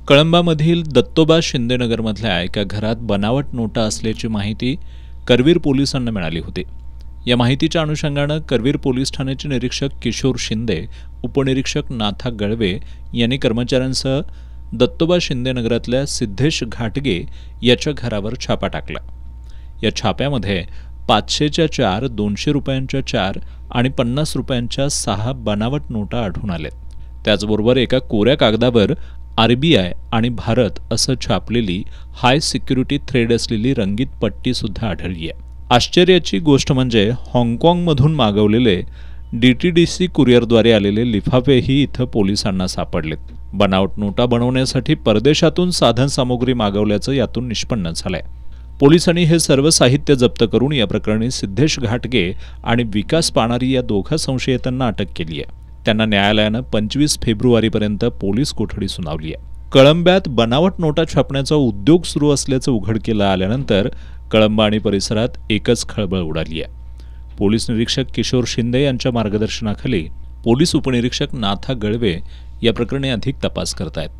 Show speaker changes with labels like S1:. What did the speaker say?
S1: कळंबामधील दत्तोबा शिंदेनगरमधल्या एका घरात बनावट नोटा असल्याची माहिती करवीर पोलिसांना मिळाली होती। या माहितीच्या अनुषंगानं करवीर पोलीस ठाण्याचे निरीक्षक किशोर शिंदे, उपनिरीक्षक नाथा गळवे यांनी कर्मचाऱ्यांसह दत्तोबा शिंदेनगरातल्या सिद्धेश घाटगे याच्या घरावर छापा टाकला। या छाप्यामध्ये 500च्या 4, 200 रुपयांच्या 4 आणि 50 रुपयांच्या 6 बनावट नोटा आढळून आल्यात। त्याचबरोबर एका कोऱ्या कागदावर RBI आणि भारत असं छापलेली हाय सिक्युरिटी थ्रेड असलेली रंगीत पट्टी सुद्धा आढळली आहे। आश्चर्याची गोष्ट म्हणजे हाँगकाँगमधून मागवलेले DTDC कुरिअरद्वारे आलेले लिफाफेही इथं पोलिसांना सापडलेत। बनावट नोटा बनवण्यासाठी परदेशातून साधन सामुग्री मागवल्याचं यातून निष्पन्न झालंय। पोलिसांनी हे सर्व साहित्य जप्त करून या प्रकरणी सिद्धेश घाटगे आणि विकास पाणारी या दोघा संशयितांना अटक केली आहे। त्यांना न्यायालयानं 25 फेब्रुवारीपर्यंत पोलीस कोठडी सुनावली आहे। कळंब्यात बनावट नोटा छापण्याचा उद्योग सुरू असल्याचं उघडकीला आल्यानंतर कळंबा आणि परिसरात एकच खळबळ उडाली आहे। पोलीस निरीक्षक किशोर शिंदे यांच्या मार्गदर्शनाखाली पोलीस उपनिरीक्षक नाथा गळवे या प्रकरणी अधिक तपास करतायत।